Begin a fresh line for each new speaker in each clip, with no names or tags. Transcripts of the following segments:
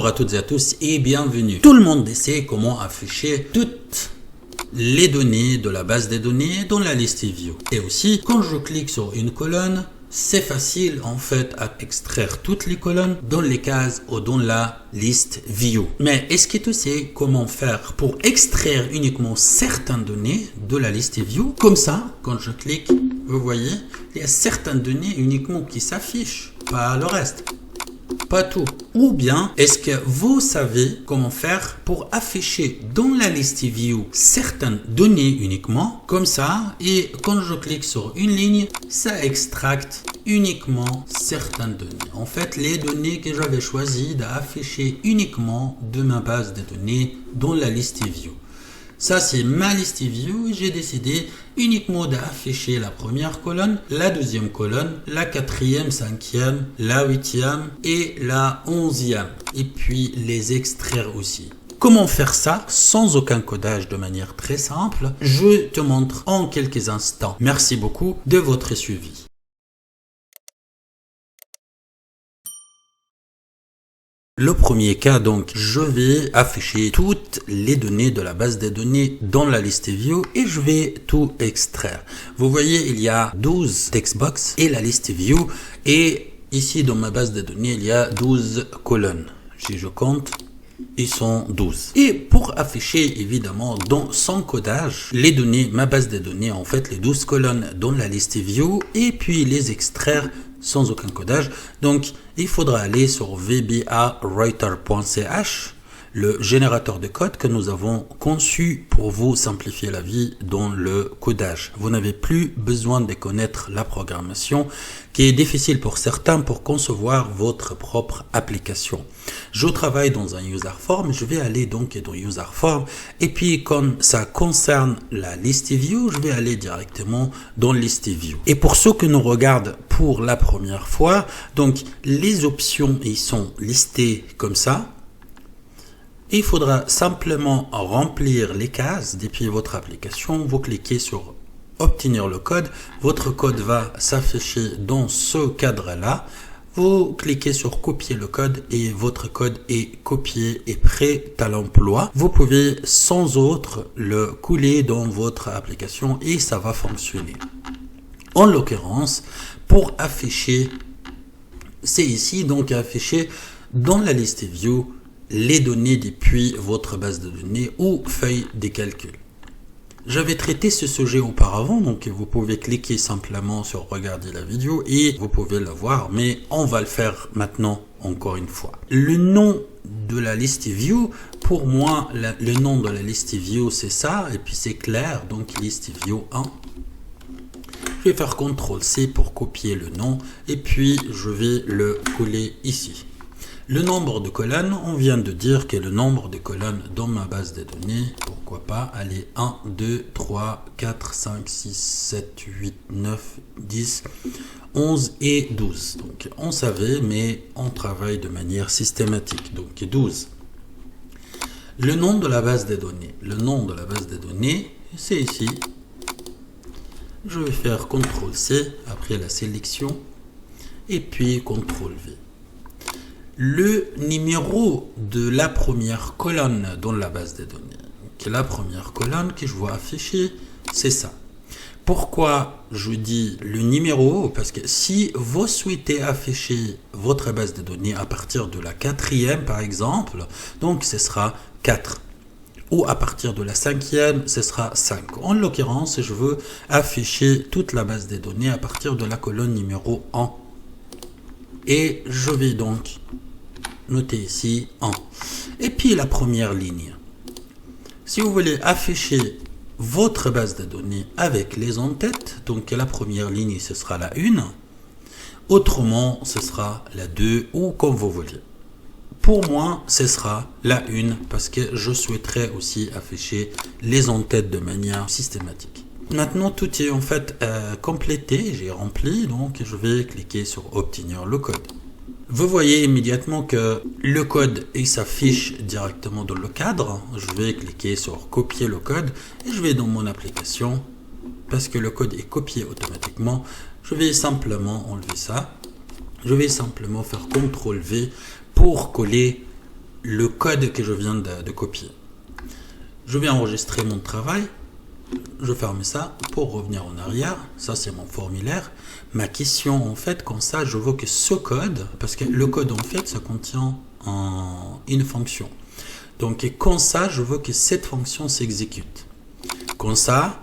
Bonjour à toutes et à tous et bienvenue. Tout le monde sait comment afficher toutes les données de la base des données dans la liste view. Et aussi, quand je clique sur une colonne, c'est facile en fait à extraire toutes les colonnes dans les cases ou dans la liste view. Mais est-ce que tu sais comment faire pour extraire uniquement certaines données de la liste view? Comme ça, quand je clique, vous voyez, il y a certaines données uniquement qui s'affichent, pas le reste. Pas tout. Ou bien, est-ce que vous savez comment faire pour afficher dans la liste view certaines données uniquement, comme ça, et quand je clique sur une ligne, ça extracte uniquement certaines données. En fait, les données que j'avais choisi d'afficher uniquement de ma base de données dans la liste view. Ça, c'est ma liste view et j'ai décidé uniquement d'afficher la première colonne, la deuxième colonne, la quatrième, cinquième, la huitième et la 11e. Et puis les extraire aussi. Comment faire ça sans aucun codage de manière très simple? Je te montre en quelques instants. Merci beaucoup de votre suivi. Le premier cas, donc, je vais afficher toutes les données de la base des données dans la liste view et je vais tout extraire. Vous voyez, il y a 12 textbox et la liste view et ici dans ma base de données, il y a 12 colonnes. Si je compte, ils sont 12. Et pour afficher évidemment dans son codage les données, ma base de données, en fait les 12 colonnes dans la liste view et puis les extraire sans aucun codage. Donc, il faudra aller sur vbawriter.ch, le générateur de code que nous avons conçu pour vous simplifier la vie dans le codage. Vous n'avez plus besoin de connaître la programmation qui est difficile pour certains pour concevoir votre propre application. Je travaille dans un user form, je vais aller donc dans user form et puis quand ça concerne la list view, je vais aller directement dans list view. Et pour ceux qui nous regardent pour la première fois, donc les options ils sont listées comme ça. Il faudra simplement remplir les cases depuis votre application. Vous cliquez sur obtenir le code. Votre code va s'afficher dans ce cadre-là. Vous cliquez sur copier le code et votre code est copié et prêt à l'emploi. Vous pouvez sans autre le couler dans votre application et ça va fonctionner. En l'occurrence, pour afficher, c'est ici donc afficher dans la liste view les données depuis votre base de données ou feuille de calcul. J'avais traité ce sujet auparavant, donc vous pouvez cliquer simplement sur regarder la vidéo et vous pouvez la voir, mais on va le faire maintenant encore une fois. Le nom de la liste view, pour moi, le nom de la liste view c'est ça, et puis c'est clair, donc liste view 1. Je vais faire CTRL-C pour copier le nom, et puis je vais le coller ici. Le nombre de colonnes, on vient de dire que le nombre de colonnes dans ma base de données, pourquoi pas, allez, 1, 2, 3, 4, 5, 6, 7, 8, 9, 10, 11 et 12. Donc on savait, mais on travaille de manière systématique, donc 12. Le nom de la base de données. Le nom de la base de données, c'est ici. Je vais faire CTRL-C après la sélection et puis CTRL-V. Le numéro de la première colonne dans la base de données. Donc, la première colonne que je vois afficher, c'est ça. Pourquoi je dis le numéro? Parce que si vous souhaitez afficher votre base de données à partir de la quatrième, par exemple, donc ce sera 4. Ou à partir de la cinquième, ce sera 5. En l'occurrence, je veux afficher toute la base de données à partir de la colonne numéro 1. Et je vais donc noter ici 1. Et puis la première ligne. Si vous voulez afficher votre base de données avec les en-têtes, donc la première ligne, ce sera la 1. Autrement, ce sera la 2 ou comme vous voulez. Pour moi, ce sera la 1 parce que je souhaiterais aussi afficher les en-têtes de manière systématique. Maintenant, tout est en fait complété, j'ai rempli, donc je vais cliquer sur obtenir le code. Vous voyez immédiatement que le code s'affiche directement dans le cadre. Je vais cliquer sur copier le code et je vais dans mon application parce que le code est copié automatiquement. Je vais simplement enlever ça. Je vais simplement faire CTRL-V pour coller le code que je viens de copier. Je vais enregistrer mon travail. Je ferme ça pour revenir en arrière. Ça, c'est mon formulaire. Ma question, en fait, comme ça, je veux que ce code, parce que le code, en fait, ça contient une fonction. Donc, comme ça, je veux que cette fonction s'exécute. Comme ça,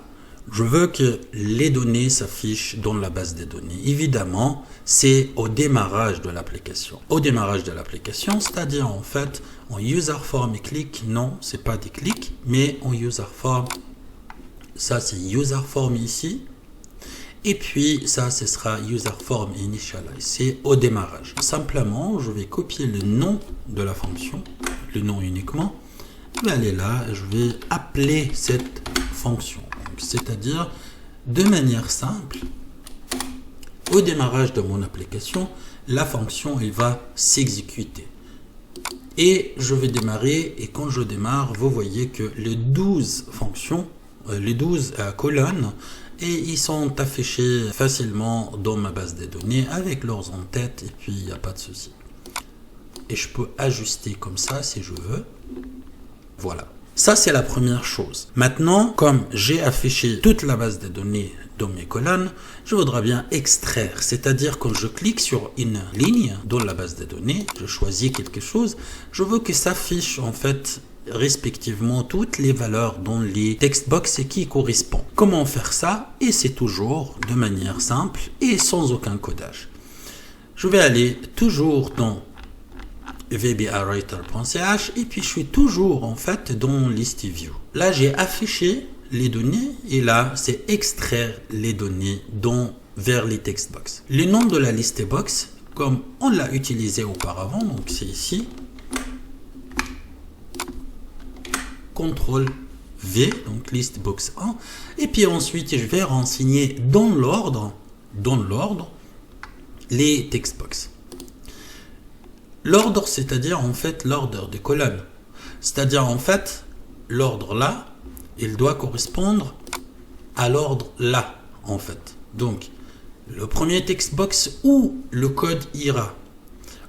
je veux que les données s'affichent dans la base des données. Évidemment, c'est au démarrage de l'application. Au démarrage de l'application, c'est-à-dire en fait, en user form et click, non, c'est pas des clics, mais en user form, ça c'est user form ici. Et puis ça, ce sera user form initialize. C'est au démarrage. Simplement, je vais copier le nom de la fonction, le nom uniquement. Je vais aller là, je vais appeler cette fonction. C'est-à-dire, de manière simple, au démarrage de mon application, la fonction elle va s'exécuter. Et je vais démarrer, et quand je démarre, vous voyez que les 12 fonctions, les 12 colonnes, et ils sont affichés facilement dans ma base de données avec leurs en-tête, et puis il n'y a pas de souci. Et je peux ajuster comme ça si je veux. Voilà. Ça, c'est la première chose. Maintenant, comme j'ai affiché toute la base de données dans mes colonnes, je voudrais bien extraire. C'est-à-dire, quand je clique sur une ligne dans la base de données, je choisis quelque chose, je veux que s'affiche en fait respectivement toutes les valeurs dans les textbox qui correspondent. Comment faire ça? Et c'est toujours de manière simple et sans aucun codage. Je vais aller toujours dans vbawriter.ch et puis je suis toujours en fait dans list view. Là j'ai affiché les données et là c'est extraire les données vers les textbox. Le nom de la liste box comme on l'a utilisé auparavant, donc c'est ici. CTRL V, donc list box 1 et puis ensuite je vais renseigner dans l'ordre les textbox. L'ordre, c'est-à-dire en fait l'ordre des colonnes. C'est-à-dire en fait, l'ordre là, il doit correspondre à l'ordre là, en fait. Donc, le premier textbox où le code ira.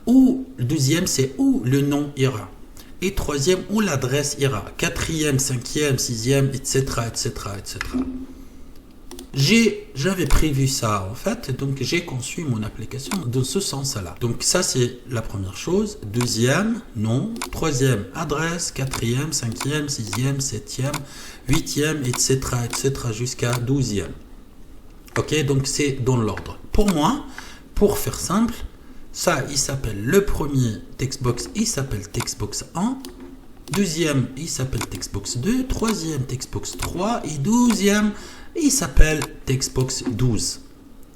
Ou le deuxième, c'est où le nom ira. Et troisième, où l'adresse ira. Quatrième, cinquième, sixième, etc., etc., etc. J'avais prévu ça en fait, donc j'ai conçu mon application dans ce sens-là. Donc ça c'est la première chose. Deuxième, nom. Troisième, adresse. Quatrième, cinquième, sixième, septième, huitième, etc., etc. jusqu'à 12e. Ok, donc c'est dans l'ordre. Pour moi, pour faire simple, ça il s'appelle le premier textbox, il s'appelle textbox 1. Deuxième, il s'appelle textbox 2. Troisième, textbox 3. Et 12e, il s'appelle textbox 12.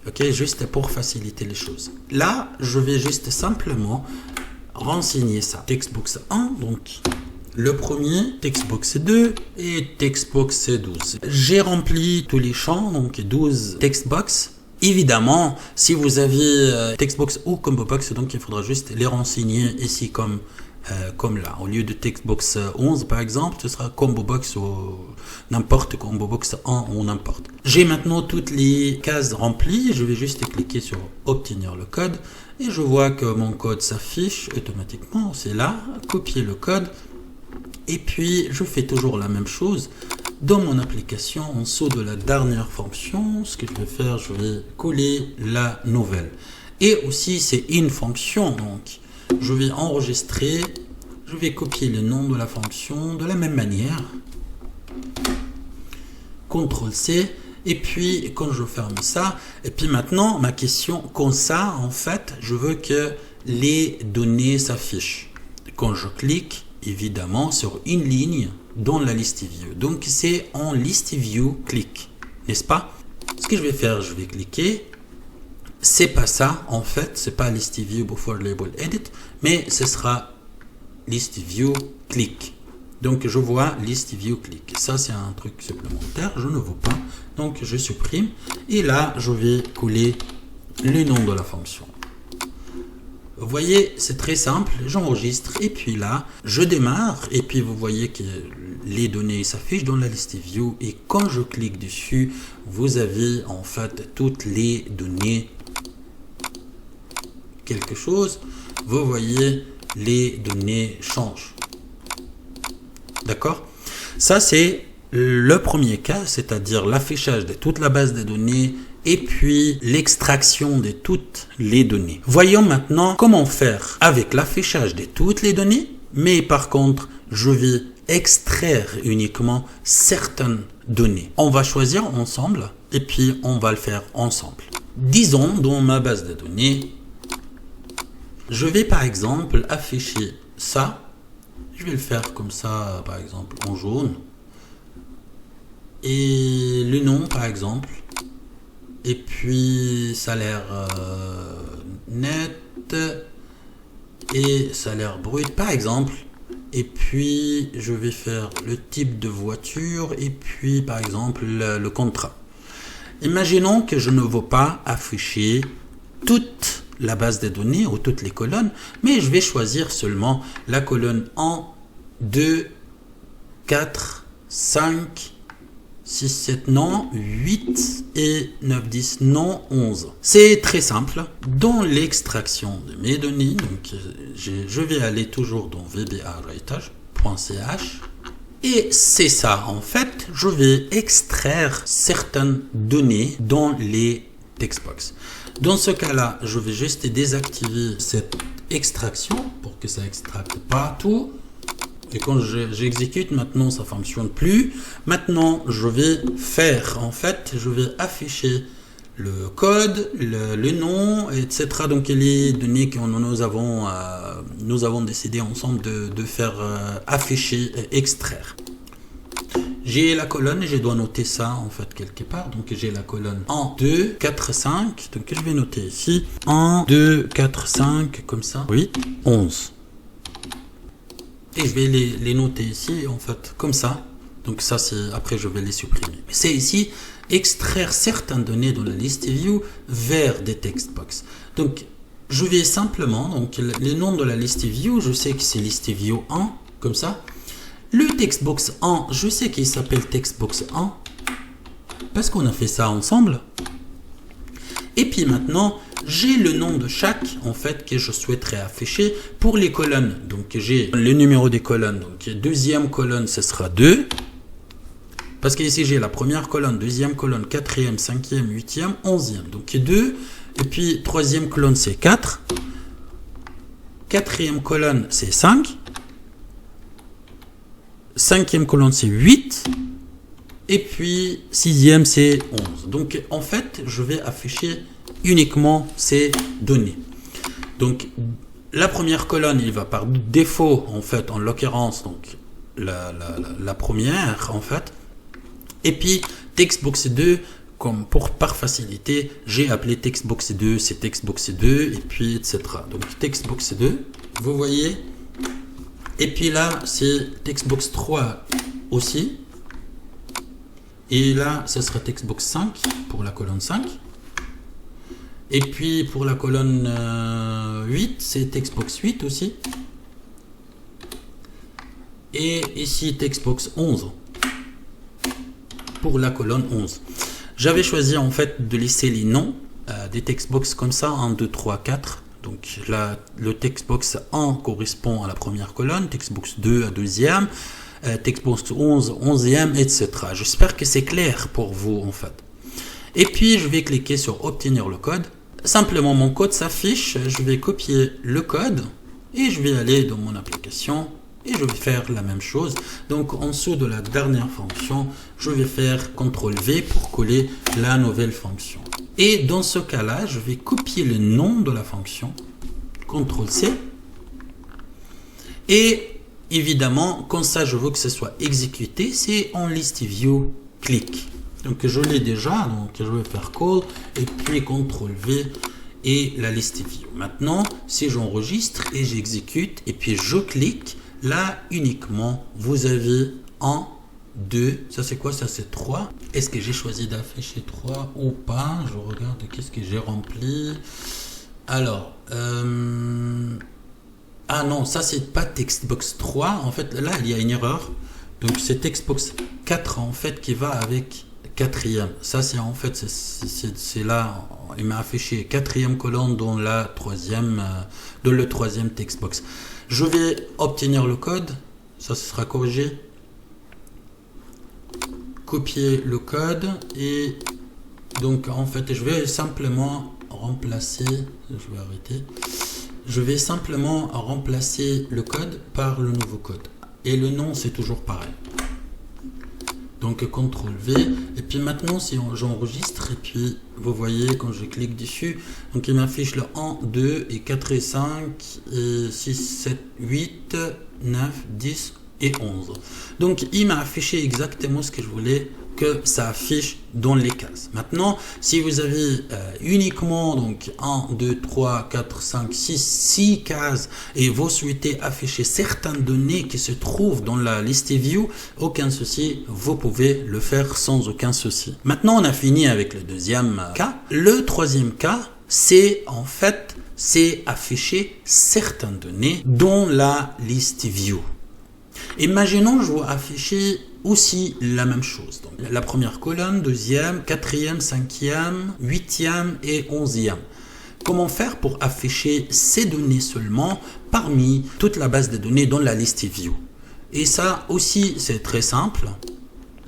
Ok, juste pour faciliter les choses. Là, je vais juste simplement renseigner ça. Textbox 1, donc le premier, textbox 2 et textbox 12. J'ai rempli tous les champs, donc 12 textbox. Évidemment, si vous avez textbox ou combo box, donc il faudra juste les renseigner ici comme là. Au lieu de textbox 11 par exemple, ce sera combo box ou n'importe combo box 1 ou n'importe. J'ai maintenant toutes les cases remplies. Je vais juste cliquer sur obtenir le code et je vois que mon code s'affiche automatiquement. C'est là, copier le code. Et puis je fais toujours la même chose. Dans mon application, en dessous de la dernière fonction, ce que je vais faire, je vais coller la nouvelle. Et aussi c'est une fonction, donc je vais enregistrer, je vais copier le nom de la fonction de la même manière. CTRL-C, et puis quand je ferme ça, et puis maintenant ma question, comme ça en fait, je veux que les données s'affichent. Quand je clique, évidemment, sur une ligne dans la list view. Donc c'est en list view click, n'est-ce pas? Ce que je vais faire, je vais cliquer. C'est pas ça en fait, c'est pas list view before label edit, mais ce sera list view click. Donc je vois list view click. Ça c'est un truc supplémentaire, je ne veux pas. Donc je supprime et là je vais coller le nom de la fonction. Vous voyez, c'est très simple, j'enregistre et puis là, je démarre et puis vous voyez que les données s'affichent dans la liste view et quand je clique dessus, vous avez en fait toutes les données quelque chose. Vous voyez les données changent. D'accord? Ça, c'est le premier cas, c'est-à-dire l'affichage de toute la base de données et puis l'extraction de toutes les données. Voyons maintenant comment faire avec l'affichage de toutes les données, mais par contre, je vais extraire uniquement certaines données. On va choisir ensemble et puis on va le faire ensemble. Disons, dans ma base de données, je vais par exemple afficher ça. Je vais le faire comme ça, par exemple, en jaune. Et le nom, par exemple. Et puis, salaire net. Et salaire brut, par exemple. Et puis, je vais faire le type de voiture. Et puis, par exemple, le contrat. Imaginons que je ne veux pas afficher toute la base de données ou toutes les colonnes, mais je vais choisir seulement la colonne 1, 2, 4, 5, 6, 7, non, 8 et 9, 10, non, 11. C'est très simple. Dans l'extraction de mes données, donc je vais aller toujours dans vba-writer.ch et c'est ça, en fait, je vais extraire certaines données dans les textbox. Dans ce cas-là, je vais juste désactiver cette extraction pour que ça extracte pas tout. Et quand j'exécute, maintenant, ça ne fonctionne plus. Maintenant, je vais faire, en fait, je vais afficher le code, le nom, etc. Donc, les données que nous avons décidé ensemble de faire afficher et extraire. J'ai la colonne et je dois noter ça en fait quelque part. Donc j'ai la colonne 1, 2, 4, 5. Donc je vais noter ici 1, 2, 4, 5 comme ça. 8, 11. Et je vais les noter ici en fait comme ça. Donc ça c'est après je vais les supprimer. C'est ici extraire certaines données dans la liste view vers des textbox. Donc je vais simplement donc le nom de la liste view, je sais que c'est liste view 1 comme ça. Le textbox 1, je sais qu'il s'appelle textbox 1 parce qu'on a fait ça ensemble. Et puis maintenant, j'ai le nom de chaque en fait que je souhaiterais afficher pour les colonnes. Donc j'ai le numéro des colonnes. Donc deuxième colonne, ce sera 2. Parce qu'ici j'ai la première colonne, deuxième colonne, quatrième, cinquième, huitième, onzième. Donc 2. Et puis troisième colonne, c'est 4. Quatrième colonne, c'est 5. Cinquième colonne, c'est 8. Et puis, sixième, c'est 11. Donc, en fait, je vais afficher uniquement ces données. Donc, la première colonne, il va par défaut, en fait, en l'occurrence, donc, la première, en fait. Et puis, textbox 2, comme par facilité, j'ai appelé textbox 2, c'est textbox 2, et puis, etc. Donc, textbox 2, vous voyez. Et puis là, c'est textbox 3 aussi. Et là, ce sera textbox 5 pour la colonne 5. Et puis pour la colonne 8, c'est textbox 8 aussi. Et ici, textbox 11 pour la colonne 11. J'avais choisi en fait de laisser les noms des textbox comme ça, 1, 2, 3, 4. Donc là, le textbox 1 correspond à la première colonne, textbox 2 à deuxième, textbox 11, 11e, etc. J'espère que c'est clair pour vous en fait. Et puis je vais cliquer sur obtenir le code. Simplement mon code s'affiche, je vais copier le code et je vais aller dans mon application et je vais faire la même chose. Donc en dessous de la dernière fonction, je vais faire CTRL-V pour coller la nouvelle fonction. Et dans ce cas-là, je vais copier le nom de la fonction, CTRL-C. Et évidemment, comme ça, je veux que ce soit exécuté, c'est en list view click. Donc je l'ai déjà, donc je vais faire call et puis CTRL-V et la list view. Maintenant, si j'enregistre et j'exécute et puis je clique, là uniquement, vous avez 1, 2, ça c'est quoi? Ça c'est 3. Est-ce que j'ai choisi d'afficher 3 ou pas? Je regarde qu'est-ce que j'ai rempli. Alors, ah non, ça c'est pas textbox 3. En fait, là il y a une erreur. Donc c'est textbox 4 en fait qui va avec quatrième. Ça, c'est en fait, c'est là, il m'a affiché quatrième colonne dans dans le troisième textbox. Je vais obtenir le code. Ça sera corrigé. Copier le code et donc en fait, je vais simplement remplacer. Je vais arrêter. Je vais simplement remplacer le code par le nouveau code. Et le nom, c'est toujours pareil. Donc CTRL V. Et puis maintenant, si j'enregistre, et puis vous voyez quand je clique dessus, donc il m'affiche le 1, 2 et 4 et 5 et 6, 7, 8, 9, 10 et 11. Donc il m'a affiché exactement ce que je voulais que ça affiche dans les cases. Maintenant, si vous avez uniquement donc 1, 2, 3, 4, 5, 6 cases et vous souhaitez afficher certaines données qui se trouvent dans la liste view, aucun souci, vous pouvez le faire sans aucun souci. Maintenant, on a fini avec le deuxième cas. Le troisième cas, c'est en fait, c'est afficher certaines données dans la liste view. Imaginons, je vais afficher aussi la même chose. Donc, la première colonne, deuxième, quatrième, cinquième, huitième et onzième. Comment faire pour afficher ces données seulement parmi toute la base de données dans la liste view? Et ça aussi, c'est très simple.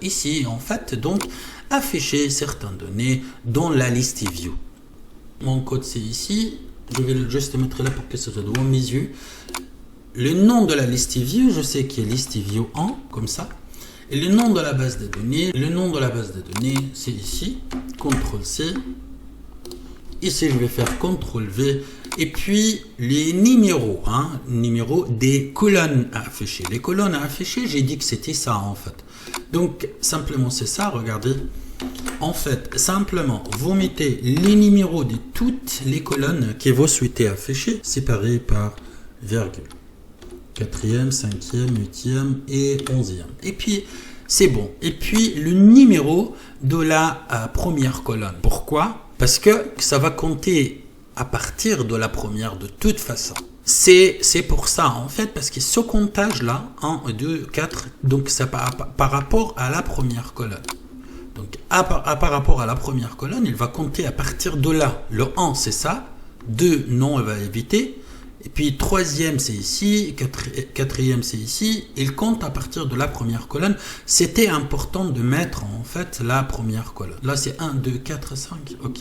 Ici, en fait, donc, afficher certaines données dans la liste view. Mon code, c'est ici. Je vais juste le mettre là pour que ça soit devant mes yeux. Le nom de la liste view, je sais qu'il est liste view 1, comme ça. Et le nom de la base de données, c'est ici, CTRL-C. Ici, je vais faire CTRL-V. Et puis, les numéros, numéros des colonnes à afficher. Les colonnes à afficher, j'ai dit que c'était ça, en fait. Donc, simplement, c'est ça, regardez. En fait, simplement, vous mettez les numéros de toutes les colonnes que vous souhaitez afficher, séparés par virgule. Quatrième, cinquième, huitième et onzième. Et puis, c'est bon. Et puis, le numéro de la première colonne. Pourquoi? Parce que ça va compter à partir de la première de toute façon. C'est pour ça, en fait, parce que ce comptage-là, 1, 2, 4, donc ça par rapport à la première colonne. Donc, par rapport à la première colonne, il va compter à partir de là. Le 1, c'est ça. 2, non, il va éviter. Et puis, troisième, c'est ici. Quatrième, c'est ici. Il compte à partir de la première colonne. C'était important de mettre, en fait, la première colonne. Là, c'est 1, 2, 4, 5. OK.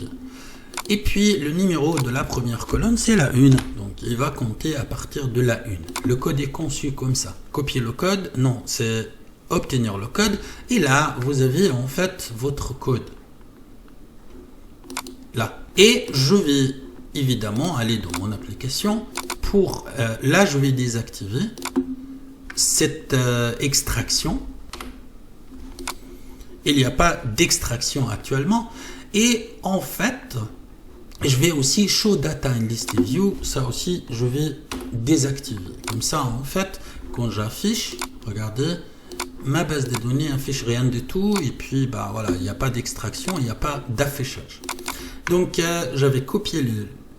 Et puis, le numéro de la première colonne, c'est la 1. Donc, il va compter à partir de la 1. Le code est conçu comme ça. Copier le code, non, c'est obtenir le code. Et là, vous avez, en fait, votre code. Là. Et je vais évidemment aller dans mon application. Là, je vais désactiver cette extraction. Il n'y a pas d'extraction actuellement. Et en fait, je vais aussi show data in list view. Ça aussi, je vais désactiver. Comme ça, en fait, quand j'affiche, regardez, ma base de données affiche rien du tout. Et puis, bah voilà, il n'y a pas d'extraction, il n'y a pas d'affichage. Donc, j'avais copié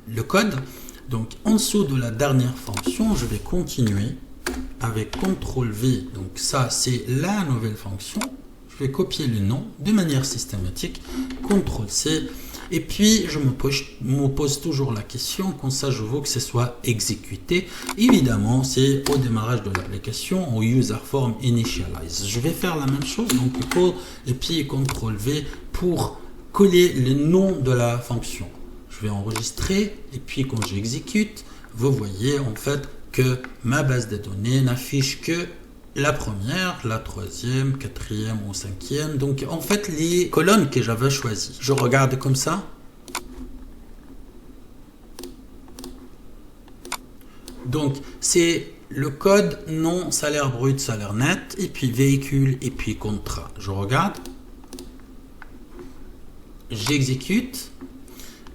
le code. Donc, en dessous de la dernière fonction, je vais continuer avec CTRL-V. Donc, ça, c'est la nouvelle fonction. Je vais copier le nom de manière systématique. CTRL-C. Et puis, je me pose toujours la question. Comme ça, je veux que ce soit exécuté. Évidemment, c'est au démarrage de l'application, au user form initialize. Je vais faire la même chose. Donc, code et puis CTRL-V pour coller le nom de la fonction. Je vais enregistrer et puis quand j'exécute, vous voyez en fait que ma base de données n'affiche que la première, la troisième, quatrième ou cinquième. Donc en fait les colonnes que j'avais choisies. Je regarde comme ça. Donc c'est le code nom, salaire brut, salaire net et puis véhicule et puis contrat. Je regarde. J'exécute.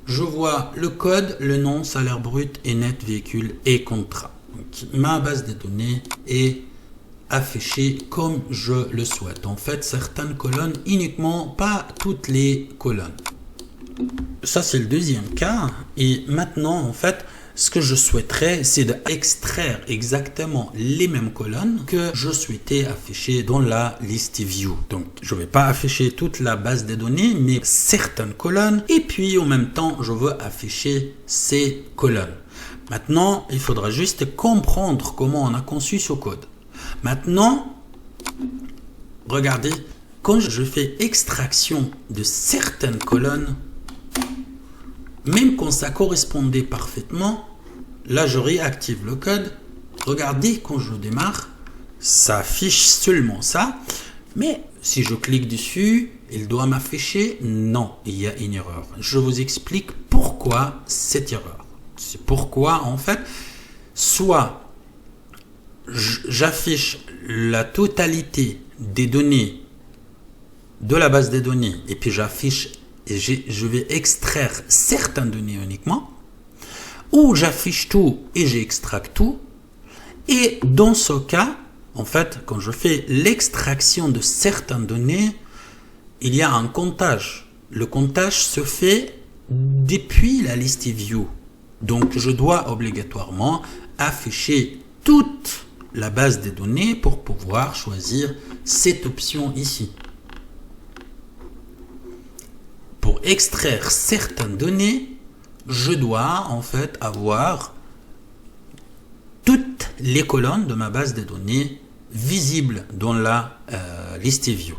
Je vois le code, le nom, salaire brut et net, véhicule et contrat. Donc, ma base de données est affichée comme je le souhaite. En fait, certaines colonnes uniquement, pas toutes les colonnes. Ça, c'est le deuxième cas. Et maintenant, en fait, ce que je souhaiterais, c'est d'extraire exactement les mêmes colonnes que je souhaitais afficher dans la liste view. Donc, je ne vais pas afficher toute la base de données, mais certaines colonnes. Et puis, en même temps, je veux afficher ces colonnes. Maintenant, il faudra juste comprendre comment on a conçu ce code. Maintenant, regardez, quand je fais extraction de certaines colonnes, même quand ça correspondait parfaitement, là je réactive le code. Regardez, quand je démarre, ça affiche seulement ça. Mais si je clique dessus, il doit m'afficher non, il y a une erreur. Je vous explique pourquoi cette erreur. C'est pourquoi en fait, soit j'affiche la totalité des données de la base des données et puis j'affiche et je vais extraire certaines données uniquement, ou j'affiche tout et j'extracte tout. Et dans ce cas, en fait, quand je fais l'extraction de certaines données, il y a un comptage. Le comptage se fait depuis la liste view. Donc, je dois obligatoirement afficher toute la base des données pour pouvoir choisir cette option ici. Pour extraire certaines données, je dois en fait avoir toutes les colonnes de ma base de données visibles dans la liste view.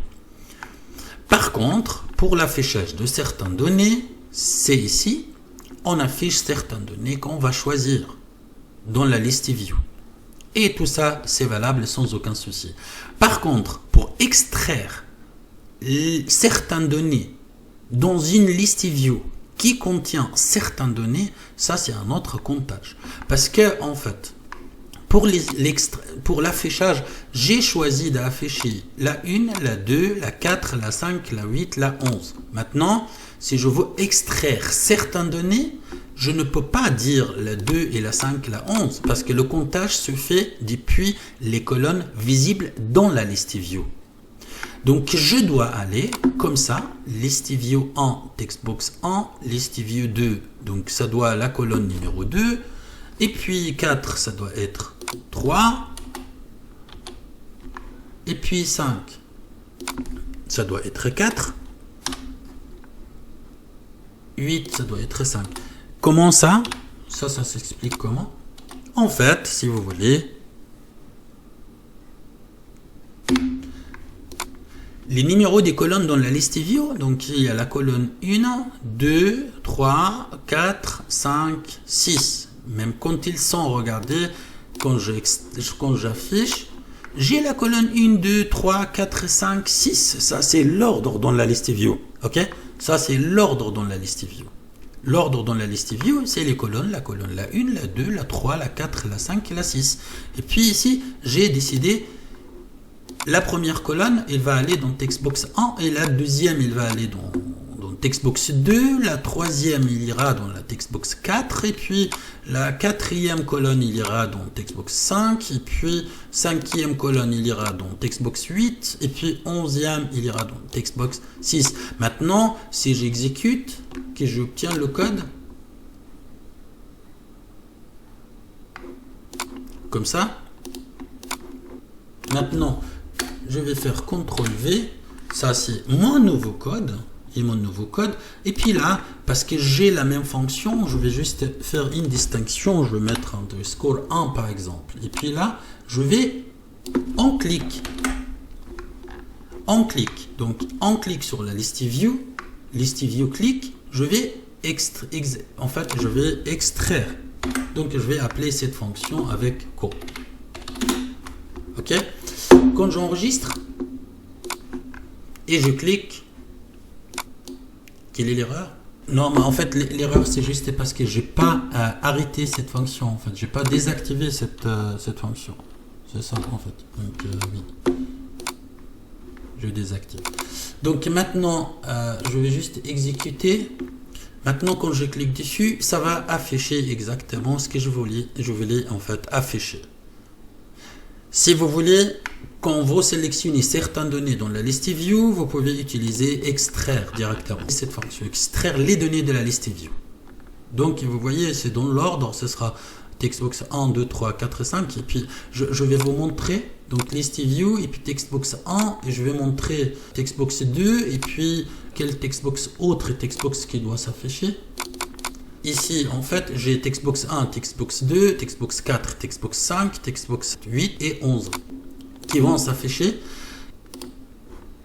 Par contre, pour l'affichage de certaines données, c'est ici, on affiche certaines données qu'on va choisir dans la liste view. Et tout ça, c'est valable sans aucun souci. Par contre, pour extraire certaines données dans une liste view qui contient certaines données, ça c'est un autre comptage. Parce que en fait, pour l'affichage, j'ai choisi d'afficher la 1, la 2, la 4, la 5, la 8, la 11. Maintenant, si je veux extraire certaines données, je ne peux pas dire la 2 et la 5, la 11, parce que le comptage se fait depuis les colonnes visibles dans la liste view. Donc, je dois aller comme ça, liste view 1, textbox 1, liste view 2, donc ça doit la colonne numéro 2, et puis 4, ça doit être 3, et puis 5, ça doit être 4, 8, ça doit être 5. Comment ça? Ça s'explique comment? En fait, si vous voulez, les numéros des colonnes dans la liste view, donc il y a la colonne 1, 2, 3, 4, 5, 6. Même quand ils sont, regardez, quand j'affiche, j'ai la colonne 1, 2, 3, 4, 5, 6. Ça, c'est l'ordre dans la liste view. Ok? Ça, c'est l'ordre dans la liste view. L'ordre dans la liste view, c'est les colonnes, la 1, la 2, la 3, la 4, la 5 et la 6. Et puis ici, j'ai décidé, la première colonne, elle va aller dans textbox 1 et la deuxième, elle va aller dans textbox 2, la troisième, il ira dans la textbox 4 et puis la quatrième colonne, il ira dans textbox 5 et puis cinquième colonne, il ira dans textbox 8 et puis 11e, il ira dans textbox 6. Maintenant, si j'exécute, que j'obtiens le code, comme ça, maintenant, je vais faire CTRL V, ça c'est mon nouveau code, et puis là, parce que j'ai la même fonction, je vais juste faire une distinction, je vais mettre underscore 1 par exemple, et puis là, je vais, on clique, donc on clique sur la liste view clique, je vais extraire, donc je vais appeler cette fonction avec co. Ok? Quand j'enregistre et je clique, quelle est l'erreur? Non, mais en fait, l'erreur, c'est juste parce que j'ai pas arrêté cette fonction. En fait, j'ai pas désactivé cette fonction. C'est ça, en fait. Donc, oui. Je désactive. Donc, maintenant, je vais juste exécuter. Maintenant, quand je clique dessus, ça va afficher exactement ce que je voulais en fait afficher. Si vous voulez, quand vous sélectionnez certaines données dans la liste view, vous pouvez utiliser extraire directement cette fonction, extraire les données de la liste view. Donc vous voyez, c'est dans l'ordre, ce sera Textbox 1, 2, 3, 4 et 5. Et puis je vais vous montrer donc ListiView et puis Textbox 1 et je vais montrer Textbox 2 et puis quel Textbox autre et Textbox qui doit s'afficher. Ici, en fait, j'ai Textbox 1, Textbox 2, Textbox 4, Textbox 5, Textbox 8 et 11 qui vont s'afficher.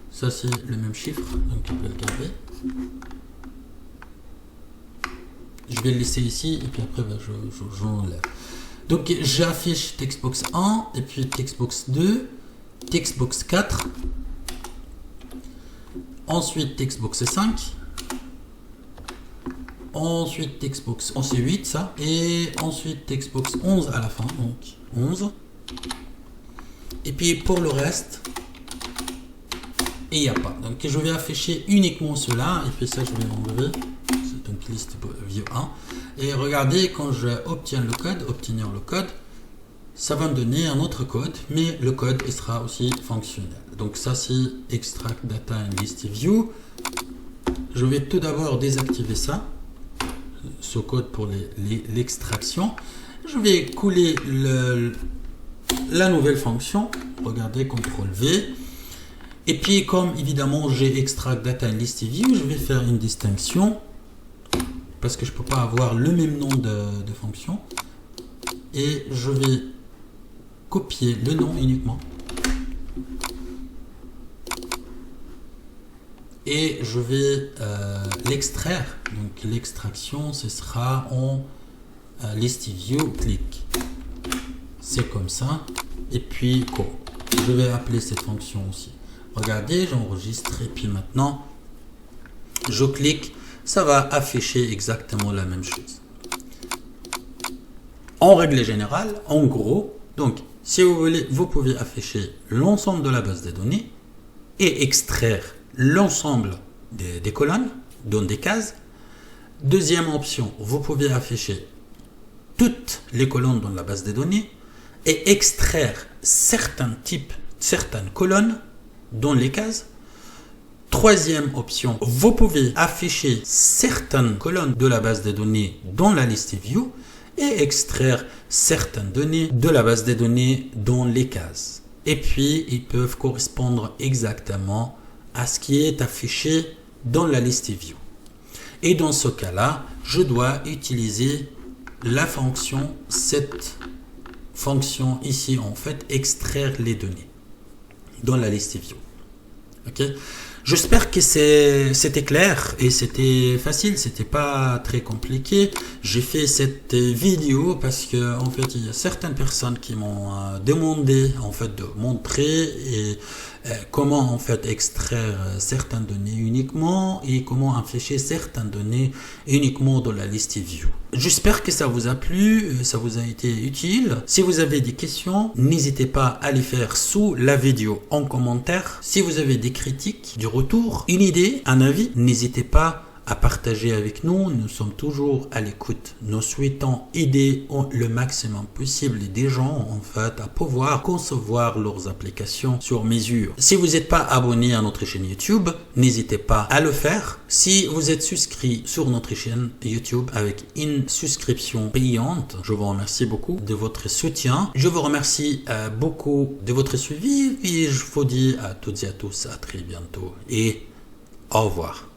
Ça, c'est le même chiffre, donc on peut le garder. Je vais le laisser ici et puis après, je l'enlève. Donc, j'affiche Textbox 1 et puis Textbox 2, Textbox 4, ensuite Textbox 5. Ensuite Textbox 11 et 8 ça, et ensuite Textbox 11 à la fin, donc 11. Et puis pour le reste, il n'y a pas. Donc je vais afficher uniquement cela, et puis ça je vais enlever. C'est donc liste view 1. Et regardez, quand je obtiens le code, obtenir le code, ça va me donner un autre code, mais le code il sera aussi fonctionnel. Donc ça c'est extract data and list view. Je vais tout d'abord désactiver ça. Ce code pour l'extraction. Je vais couler la nouvelle fonction. Regardez, CTRL V. Et puis, comme évidemment j'ai extract data and list view, je vais faire une distinction parce que je ne peux pas avoir le même nom de fonction. Et je vais copier le nom uniquement. Et je vais l'extraire. Donc l'extraction, ce sera en ListiView click. C'est comme ça. Et puis je vais appeler cette fonction aussi. Regardez, j'enregistre et puis maintenant je clique, ça va afficher exactement la même chose. En règle générale, en gros, donc si vous voulez, vous pouvez afficher l'ensemble de la base de données et extraire l'ensemble des colonnes, dans des cases. Deuxième option, vous pouvez afficher toutes les colonnes dans la base de données et extraire certaines colonnes dans les cases. Troisième option, vous pouvez afficher certaines colonnes de la base de données dans la liste view et extraire certaines données de la base de données dans les cases. Et puis, ils peuvent correspondre exactement à ce qui est affiché dans la liste view. Et dans ce cas-là, je dois utiliser la fonction, cette fonction ici, en fait, extraire les données dans la liste view. Ok? J'espère que c'était clair et c'était facile, c'était pas très compliqué. J'ai fait cette vidéo parce que en fait il y a certaines personnes qui m'ont demandé en fait de montrer comment en fait extraire certaines données uniquement et comment afficher certaines données uniquement dans la liste view. J'espère que ça vous a plu, ça vous a été utile. Si vous avez des questions, n'hésitez pas à les faire sous la vidéo en commentaire. Si vous avez des critiques, du retour, une idée, un avis, n'hésitez pas à partager avec nous. Nous sommes toujours à l'écoute. Nous souhaitons aider le maximum possible des gens en fait à pouvoir concevoir leurs applications sur mesure. Si vous n'êtes pas abonné à notre chaîne YouTube, n'hésitez pas à le faire. Si vous êtes souscrit sur notre chaîne YouTube avec une souscription payante, je vous remercie beaucoup de votre soutien. Je vous remercie beaucoup de votre suivi et je vous dis à toutes et à tous à très bientôt et au revoir.